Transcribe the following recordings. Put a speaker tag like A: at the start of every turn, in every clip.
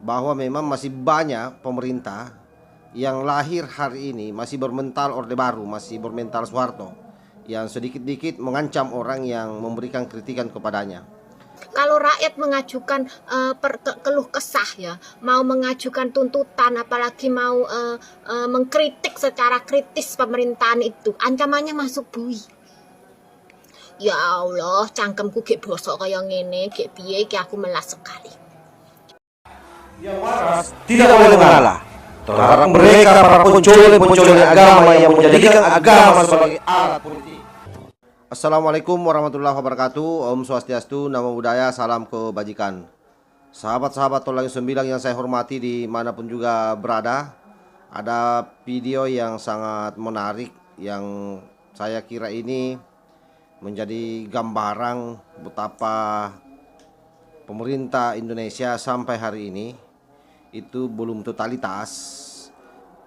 A: bahwa memang masih banyak pemerintah yang lahir hari ini masih bermental Orde Baru, masih bermental Soeharto, yang sedikit-dikit mengancam orang yang memberikan kritikan kepadanya.
B: Kalau rakyat mengajukan keluh kesah ya, mau mengajukan tuntutan, apalagi mau mengkritik secara kritis pemerintahan itu, ancamannya masuk bui. Ya Allah, cangkemku gek bosok kaya ngene, gek piye ki aku melas sekali.
C: Yang waras tidak boleh mengalah terhadap mereka para pencuri agama yang menjadikan agama sebagai alat politik.
A: Assalamualaikum warahmatullahi wabarakatuh. Om Swastiastu, Namo Buddhaya, salam kebajikan. Sahabat-sahabat Tolang 9 yang saya hormati dimanapun juga berada, ada video yang sangat menarik yang saya kira ini menjadi gambaran betapa pemerintah Indonesia sampai hari ini itu belum totalitas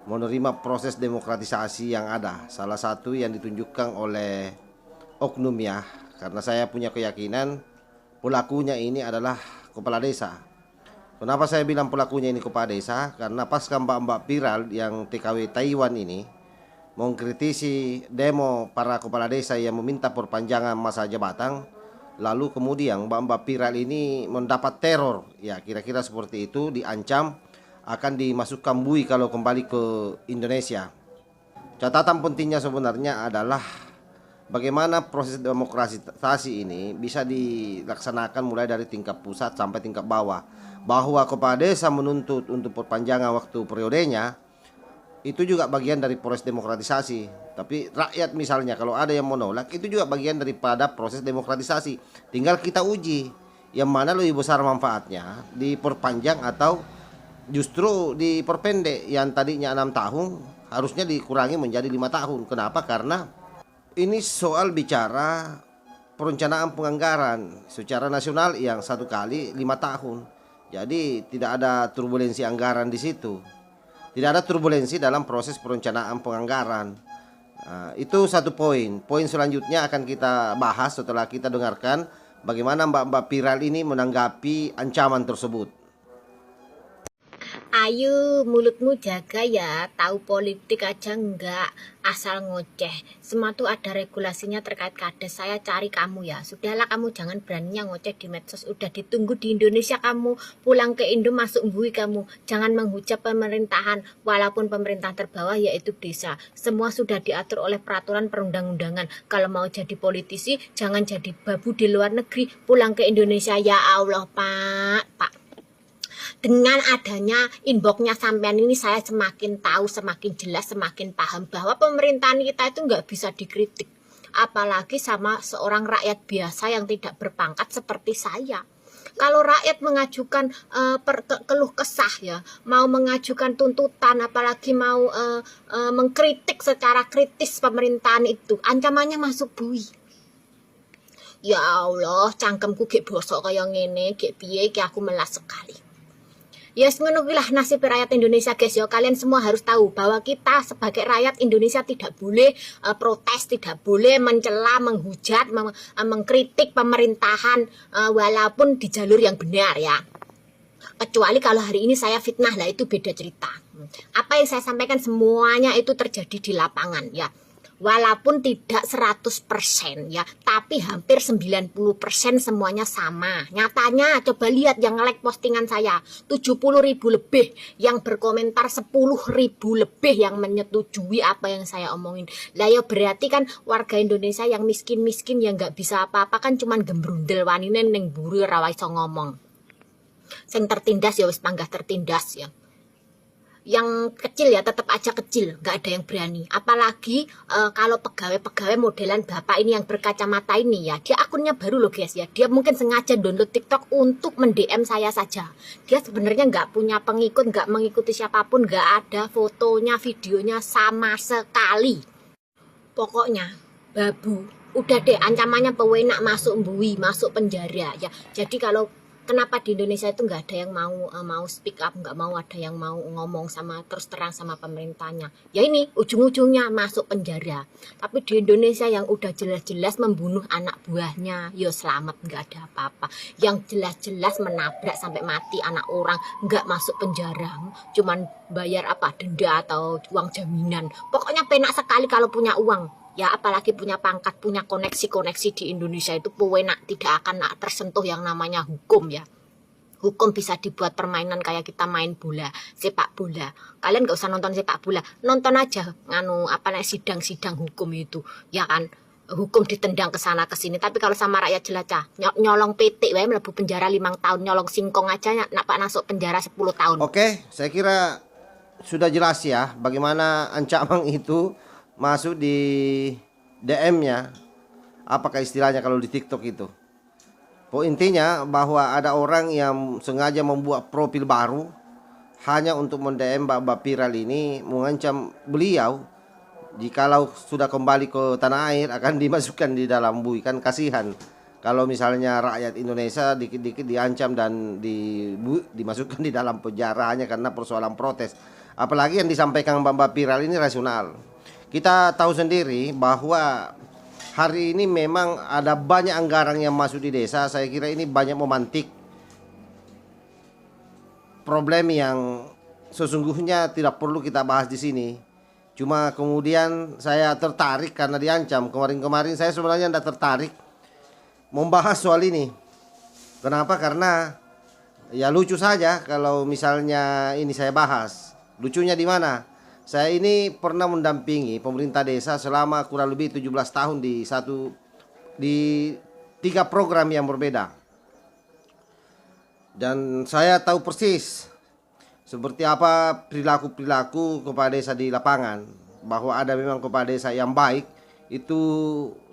A: menerima proses demokratisasi yang ada. Salah satu yang ditunjukkan oleh oknum ya, karena saya punya keyakinan pelakunya ini adalah kepala desa. Kenapa saya bilang pelakunya ini kepala desa? Karena pasca mbak-mbak viral yang TKW Taiwan ini mengkritisi demo para kepala desa yang meminta perpanjangan masa jabatan, lalu kemudian mbak-mbak viral ini mendapat teror, ya kira-kira seperti itu, diancam akan dimasukkan bui kalau kembali ke Indonesia. Catatan pentingnya sebenarnya adalah bagaimana proses demokratisasi ini bisa dilaksanakan mulai dari tingkat pusat sampai tingkat bawah. Bahwa kepala desa menuntut untuk perpanjangan waktu periodenya, itu juga bagian dari proses demokratisasi. Tapi rakyat misalnya kalau ada yang menolak, itu juga bagian daripada proses demokratisasi. Tinggal kita uji yang mana lebih besar manfaatnya, diperpanjang atau justru diperpendek. Yang tadinya 6 tahun harusnya dikurangi menjadi 5 tahun. Kenapa? Karena ini soal bicara perencanaan penganggaran secara nasional yang 1 kali 5 tahun. Jadi tidak ada turbulensi anggaran di situ. Tidak ada turbulensi dalam proses perencanaan penganggaran. Itu satu poin. Poin selanjutnya akan kita bahas setelah kita dengarkan bagaimana mbak-mbak viral ini menanggapi ancaman tersebut.
B: Ayo mulutmu jaga ya, tahu politik aja enggak, asal ngoceh. Semua tuh ada regulasinya terkait kades. Saya cari kamu ya. Sudahlah, kamu jangan beraninya ngoceh di medsos. Udah ditunggu di Indonesia kamu, pulang ke Indo masuk bui kamu. Jangan menghujat pemerintahan, walaupun pemerintah terbawah yaitu desa. Semua sudah diatur oleh peraturan perundang-undangan. Kalau mau jadi politisi, jangan jadi babu di luar negeri, pulang ke Indonesia. Ya Allah, Pak. Dengan adanya inboxnya sampean ini, saya semakin tahu, semakin jelas, semakin paham bahwa pemerintahan kita itu nggak bisa dikritik. Apalagi sama seorang rakyat biasa yang tidak berpangkat seperti saya. Kalau rakyat mengajukan keluh kesah ya, mau mengajukan tuntutan, apalagi mau mengkritik secara kritis pemerintahan itu, ancamannya masuk bui. Ya Allah, cangkemku gek bosok kaya ngene, gek piye ki aku melas sekali. Ya yes, ngono lah nasib rakyat Indonesia guys ya. Kalian semua harus tahu bahwa kita sebagai rakyat Indonesia tidak boleh protes, tidak boleh mencela, menghujat, mengkritik pemerintahan walaupun di jalur yang benar ya. Kecuali kalau hari ini saya fitnah, lah itu beda cerita. Apa yang saya sampaikan semuanya itu terjadi di lapangan ya. Walaupun tidak 100% ya, tapi hampir 90% semuanya sama. Nyatanya coba lihat yang like postingan saya, 70.000 lebih, yang berkomentar 10.000 lebih yang menyetujui apa yang saya omongin. Lah ya berarti kan warga Indonesia yang miskin-miskin yang nggak bisa apa-apa kan cuman gembrundel wanine ning buru ora iso ngomong. Sing tertindas ya wis panggah tertindas ya. Yang kecil ya tetap aja kecil, nggak ada yang berani. Apalagi kalau pegawai-pegawai modelan bapak ini yang berkacamata ini ya, dia akunnya baru loh guys ya. Dia mungkin sengaja download TikTok untuk mendm saya saja. Dia sebenarnya nggak punya pengikut, nggak mengikuti siapapun, nggak ada fotonya, videonya sama sekali. Pokoknya babu. Udah deh, ancamannya pewenak masuk bui, masuk penjara ya. Jadi kalau Kenapa di Indonesia itu nggak ada yang mau speak up, nggak mau ada yang mau ngomong sama terus terang sama pemerintahnya? Ya ini ujung-ujungnya masuk penjara. Tapi di Indonesia yang udah jelas-jelas membunuh anak buahnya, yo selamat, nggak ada apa-apa. Yang jelas-jelas menabrak sampai mati anak orang, nggak masuk penjara, cuman bayar apa, denda atau uang jaminan. Pokoknya penak sekali kalau punya uang. Ya apalagi punya pangkat, punya koneksi-koneksi di Indonesia itu pewenak, tidak akan tersentuh yang namanya hukum ya. Hukum bisa dibuat permainan kayak kita main bola, sepak bola. Kalian gak usah nonton sepak bola, nonton aja sidang-sidang hukum itu, ya kan. Hukum ditendang ke sana ke sini. Tapi kalau sama rakyat jelajah, nyolong PT wae mlebu penjara 5 tahun, nyolong singkong aja nak masuk penjara 10 tahun.
A: Oke, saya kira sudah jelas ya bagaimana ancaman itu masuk di DM-nya. Apakah istilahnya kalau di TikTok itu? Intinya bahwa ada orang yang sengaja membuat profil baru hanya untuk mend-DM Mbak Viral ini, mengancam beliau jikalau sudah kembali ke tanah air akan dimasukkan di dalam bui. Kan kasihan kalau misalnya rakyat Indonesia dikit-dikit diancam dan dimasukkan di dalam penjara hanya karena persoalan protes. Apalagi yang disampaikan Mbak Viral ini rasional. Kita tahu sendiri bahwa hari ini memang ada banyak anggaran yang masuk di desa. Saya kira ini banyak memantik problem yang sesungguhnya tidak perlu kita bahas di sini. Cuma kemudian saya tertarik karena diancam. Kemarin-kemarin saya sebenarnya tidak tertarik membahas soal ini. Kenapa? Karena ya lucu saja kalau misalnya ini saya bahas. Lucunya di mana? Saya ini pernah mendampingi pemerintah desa selama kurang lebih 17 tahun di 3 program yang berbeda. Dan saya tahu persis seperti apa perilaku-perilaku kepala desa di lapangan. Bahwa ada memang kepala desa yang baik, itu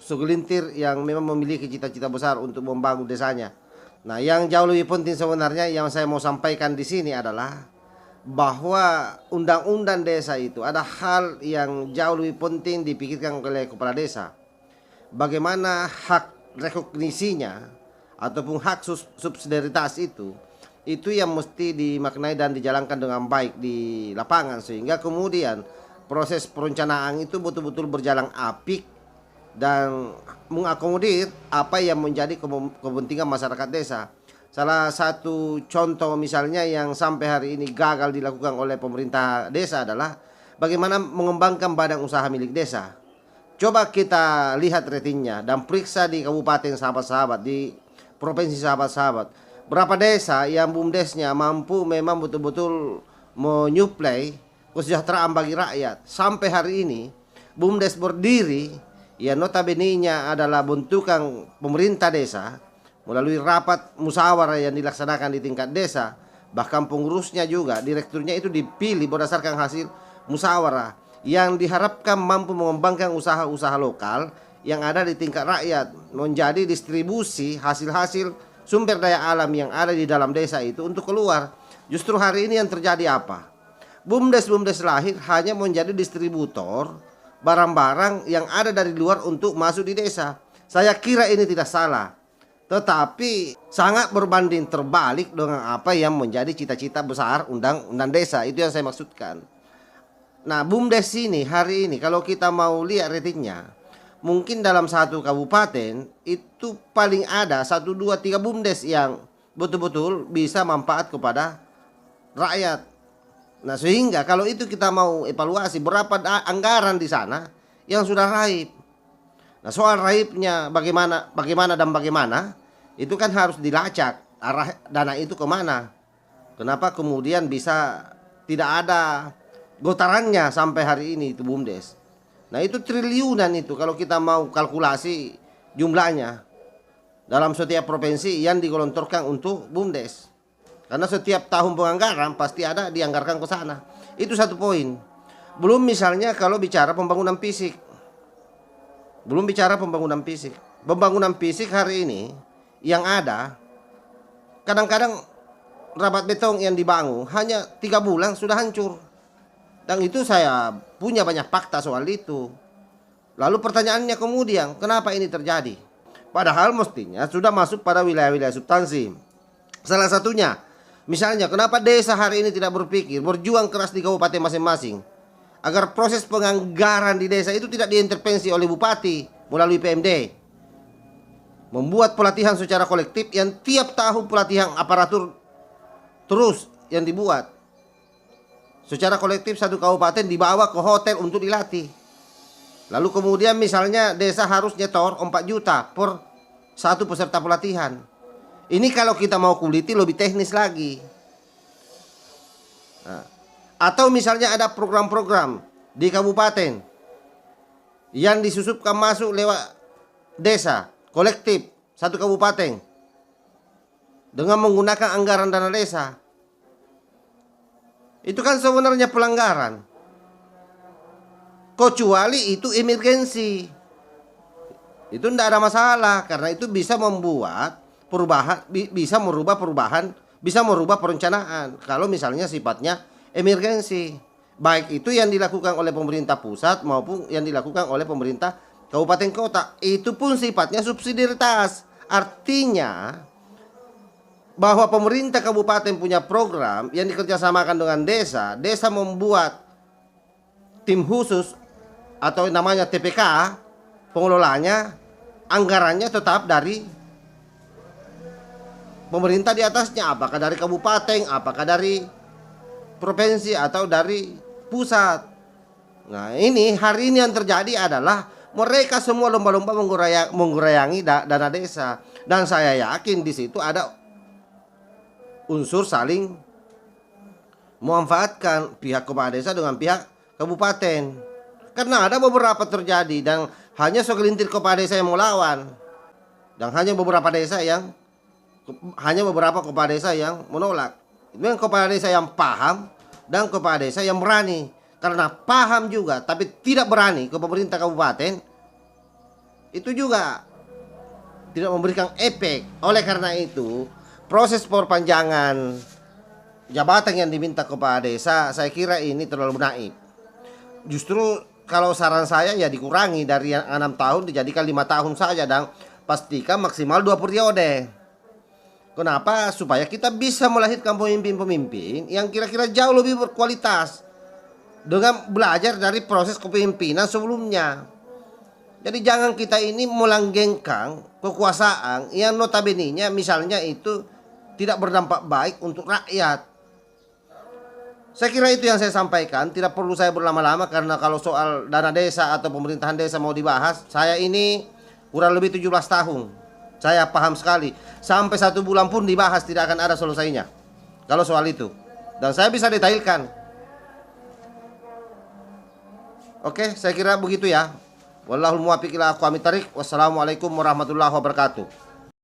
A: segelintir yang memang memiliki cita-cita besar untuk membangun desanya. Nah, yang jauh lebih penting sebenarnya yang saya mau sampaikan di sini adalah bahwa undang-undang desa itu ada hal yang jauh lebih penting dipikirkan oleh kepala desa. Bagaimana hak rekognisinya ataupun hak subsidiaritas itu yang mesti dimaknai dan dijalankan dengan baik di lapangan, sehingga kemudian proses perencanaan itu betul-betul berjalan apik dan mengakomodir apa yang menjadi kepentingan masyarakat desa. Salah satu contoh misalnya yang sampai hari ini gagal dilakukan oleh pemerintah desa adalah bagaimana mengembangkan badan usaha milik desa. Coba kita lihat ratingnya dan periksa di kabupaten sahabat-sahabat, di provinsi sahabat-sahabat. Berapa desa yang BUMDesnya mampu memang betul-betul menyuplai kesejahteraan bagi rakyat. Sampai hari ini BUMDes berdiri, ya notabene-nya adalah bentukan pemerintah desa melalui rapat musyawarah yang dilaksanakan di tingkat desa. Bahkan pengurusnya juga, direkturnya itu dipilih berdasarkan hasil musyawarah yang diharapkan mampu mengembangkan usaha-usaha lokal yang ada di tingkat rakyat, menjadi distribusi hasil-hasil sumber daya alam yang ada di dalam desa itu untuk keluar. Justru hari ini yang terjadi apa? BUMDes lahir hanya menjadi distributor barang-barang yang ada dari luar untuk masuk di desa. Saya kira ini tidak salah, tetapi sangat berbanding terbalik dengan apa yang menjadi cita-cita besar undang-undang desa. Itu yang saya maksudkan. Nah, BUMDes ini hari ini kalau kita mau lihat ratingnya, mungkin dalam satu kabupaten itu paling ada 1, 2, 3 BUMDes yang betul-betul bisa manfaat kepada rakyat. Nah, sehingga kalau itu kita mau evaluasi berapa anggaran di sana yang sudah raib. Nah, soal raibnya bagaimana itu kan harus dilacak arah dana itu kemana. Kenapa kemudian bisa tidak ada gotarannya sampai hari ini itu BUMDes. Nah, itu triliunan itu kalau kita mau kalkulasi jumlahnya dalam setiap provinsi yang digelontorkan untuk BUMDes. Karena setiap tahun penganggaran pasti ada dianggarkan ke sana. Itu satu poin. Belum misalnya kalau bicara pembangunan fisik. Pembangunan fisik hari ini yang ada, kadang-kadang rabat beton yang dibangun hanya 3 bulan sudah hancur. Dan itu saya punya banyak fakta soal itu. Lalu pertanyaannya kemudian, kenapa ini terjadi? Padahal mestinya sudah masuk pada wilayah-wilayah substansi. Salah satunya, misalnya kenapa desa hari ini tidak berpikir, berjuang keras di kabupaten masing-masing agar proses penganggaran di desa itu tidak diintervensi oleh bupati melalui PMD. Membuat pelatihan secara kolektif yang tiap tahun pelatihan aparatur terus yang dibuat. Secara kolektif satu kabupaten dibawa ke hotel untuk dilatih. Lalu kemudian misalnya desa harus nyetor 4 juta per satu peserta pelatihan. Ini kalau kita mau kuliti lebih teknis lagi. Nah, atau misalnya ada program-program di kabupaten yang disusupkan masuk lewat desa, kolektif, satu kabupaten dengan menggunakan anggaran dana desa. Itu kan sebenarnya pelanggaran. Kecuali itu emergensi. Itu tidak ada masalah karena itu bisa membuat perubahan, bisa merubah perubahan, bisa merubah perencanaan kalau misalnya sifatnya emergensi, baik itu yang dilakukan oleh pemerintah pusat maupun yang dilakukan oleh pemerintah kabupaten kota. Itu pun sifatnya subsidiaritas, artinya bahwa pemerintah kabupaten punya program yang dikerjasamakan dengan desa, desa membuat tim khusus atau namanya TPK, pengelolanya, anggarannya tetap dari pemerintah di atasnya, apakah dari kabupaten, apakah dari provinsi atau dari pusat. Nah, ini hari ini yang terjadi adalah mereka semua lomba-lomba menggurayangi dana desa, dan saya yakin di situ ada unsur saling memanfaatkan pihak kepala desa dengan pihak kabupaten. Karena ada beberapa terjadi dan hanya segelintir kepala desa yang melawan, dan hanya beberapa kepala desa yang menolak. Itu yang kepala desa yang paham dan kepala desa yang berani. Karena paham juga tapi tidak berani ke pemerintah kabupaten, itu juga tidak memberikan efek. Oleh karena itu, proses perpanjangan jabatan yang diminta kepala desa, saya kira ini terlalu naif. Justru kalau saran saya ya dikurangi dari yang 6 tahun dijadikan 5 tahun saja, dan pastikan maksimal 2 periode. Kenapa? Supaya kita bisa melahirkan pemimpin-pemimpin yang kira-kira jauh lebih berkualitas dengan belajar dari proses kepemimpinan sebelumnya. Jadi jangan kita ini melanggengkan kekuasaan yang notabene-nya misalnya itu tidak berdampak baik untuk rakyat. Saya kira itu yang saya sampaikan, tidak perlu saya berlama-lama karena kalau soal dana desa atau pemerintahan desa mau dibahas, saya ini kurang lebih 17 tahun. Saya paham sekali. Sampai 1 bulan pun dibahas tidak akan ada selesainya kalau soal itu. Dan saya bisa detailkan. Oke, saya kira begitu ya. Wallahul muwaffiq ila aqwamit thariq. Wassalamualaikum warahmatullahi wabarakatuh.